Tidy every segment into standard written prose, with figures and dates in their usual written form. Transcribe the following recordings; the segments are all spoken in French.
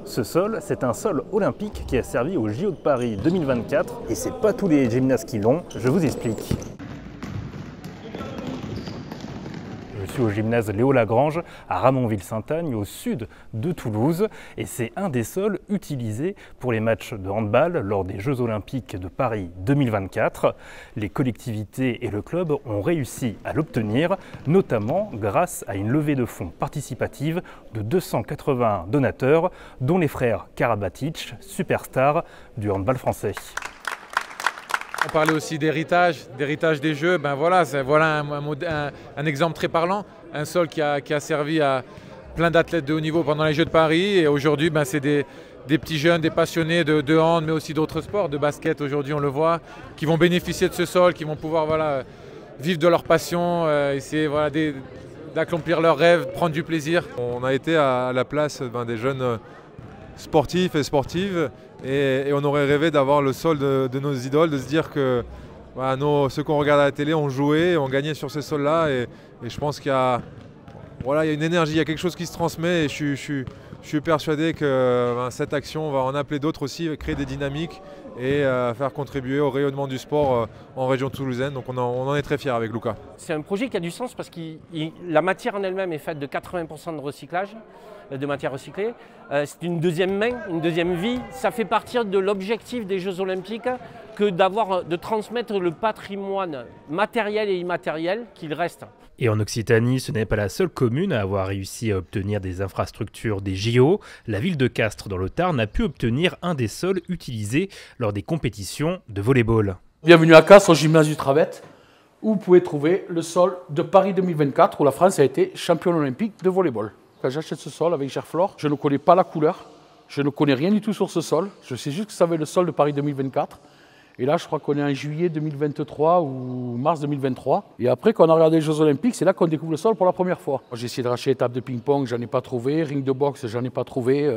Ce sol, c'est un sol olympique qui a servi aux JO de Paris 2024 et c'est pas tous les gymnases qui l'ont, je vous explique. Je suis au gymnase Léo Lagrange à Ramonville-Saint-Agne au sud de Toulouse et c'est un des sols utilisés pour les matchs de handball lors des Jeux Olympiques de Paris 2024. Les collectivités et le club ont réussi à l'obtenir, notamment grâce à une levée de fonds participative de 281 donateurs, dont les frères Karabatic, superstars du handball français. On parlait aussi d'héritage des Jeux. Ben voilà, voilà un exemple très parlant. Un sol qui a servi à plein d'athlètes de haut niveau pendant les Jeux de Paris. Et aujourd'hui, ben c'est des petits jeunes, des passionnés de hand, mais aussi d'autres sports, de basket aujourd'hui on le voit, qui vont bénéficier de ce sol, qui vont pouvoir vivre de leur passion, essayer d'accomplir leurs rêves, prendre du plaisir. On a été à la place des jeunes sportifs et sportives et on aurait rêvé d'avoir le sol de nos idoles, de se dire que ceux qu'on regarde à la télé ont joué, ont gagné sur ces sols-là et je pense qu'il y a une énergie, il y a quelque chose qui se transmet et je suis persuadé que cette action va en appeler d'autres aussi, créer des dynamiques et faire contribuer au rayonnement du sport en région toulousaine. Donc on en est très fiers avec Lucas. C'est un projet qui a du sens parce que la matière en elle-même est faite de 80% de recyclage, de matière recyclée. C'est une deuxième main, une deuxième vie. Ça fait partie de l'objectif des Jeux Olympiques que de transmettre le patrimoine matériel et immatériel qu'il reste. Et en Occitanie, ce n'est pas la seule commune à avoir réussi à obtenir des infrastructures des JO. La ville de Castres, dans le Tarn, a pu obtenir un des sols utilisés lors des compétitions de volley-ball. Bienvenue à Castres, au gymnase du Travette, où vous pouvez trouver le sol de Paris 2024, où la France a été championne olympique de volley-ball. Quand j'achète ce sol avec Gerflor, je ne connais pas la couleur, je ne connais rien du tout sur ce sol. Je sais juste que ça va être le sol de Paris 2024. Et là, je crois qu'on est en juillet 2023 ou mars 2023. Et après, quand on a regardé les Jeux Olympiques, c'est là qu'on découvre le sol pour la première fois. J'ai essayé de racheter les tables de ping-pong, j'en ai pas trouvé. Ring de boxe, j'en ai pas trouvé.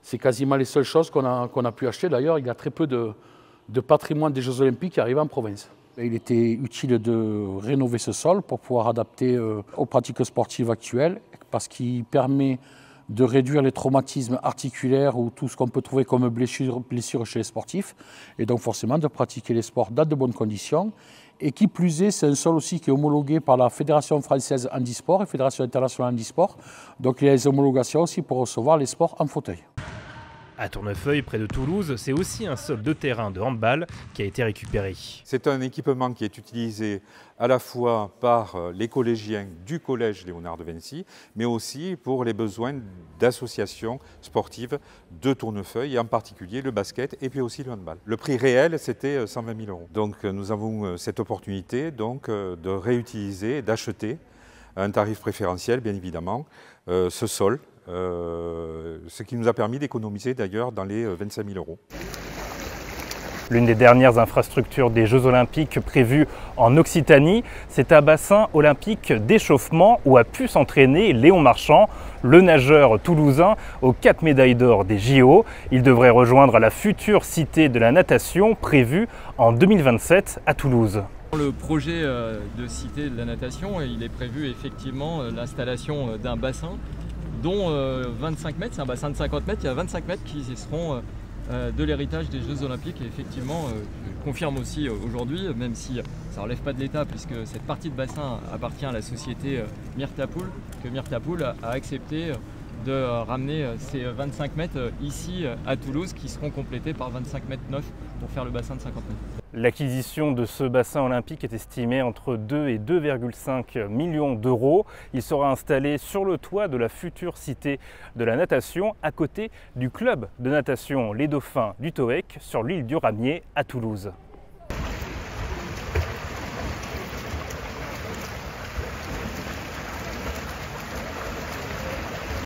C'est quasiment les seules choses qu'on a pu acheter. D'ailleurs, il y a très peu de patrimoine des Jeux Olympiques qui arrive en province. Et il était utile de rénover ce sol pour pouvoir adapter aux pratiques sportives actuelles, parce qu'il permet de réduire les traumatismes articulaires ou tout ce qu'on peut trouver comme blessures chez les sportifs, et donc forcément de pratiquer les sports dans de bonnes conditions. Et qui plus est, c'est un sol aussi qui est homologué par la Fédération française handisport et Fédération internationale handisport, donc il y a les homologations aussi pour recevoir les sports en fauteuil. À Tournefeuille, près de Toulouse, c'est aussi un sol de terrain de handball qui a été récupéré. C'est un équipement qui est utilisé à la fois par les collégiens du collège Léonard de Vinci, mais aussi pour les besoins d'associations sportives de Tournefeuille, et en particulier le basket et puis aussi le handball. Le prix réel, c'était 120 000 €. Donc nous avons cette opportunité de réutiliser, d'acheter à un tarif préférentiel, bien évidemment, ce sol. Ce qui nous a permis d'économiser d'ailleurs dans les 25 000 €. L'une des dernières infrastructures des Jeux Olympiques prévues en Occitanie, c'est un bassin olympique d'échauffement où a pu s'entraîner Léon Marchand, le nageur toulousain aux 4 médailles d'or des JO. Il devrait rejoindre la future cité de la natation prévue en 2027 à Toulouse. Le projet de cité de la natation, il est prévu effectivement l'installation d'un bassin dont 25 mètres, c'est un bassin de 50 mètres, il y a 25 mètres qui seront de l'héritage des Jeux Olympiques. Et effectivement, je confirme aussi aujourd'hui, même si ça ne relève pas de l'État, puisque cette partie de bassin appartient à la société Myrtapoul, que Myrtapoul a accepté de ramener ces 25 mètres ici à Toulouse, qui seront complétés par 25 mètres neufs pour faire le bassin de 50 mètres. L'acquisition de ce bassin olympique est estimée entre 2 et 2,5 millions d'euros. Il sera installé sur le toit de la future cité de la natation, à côté du club de natation Les Dauphins du Toec, sur l'île du Ramier à Toulouse.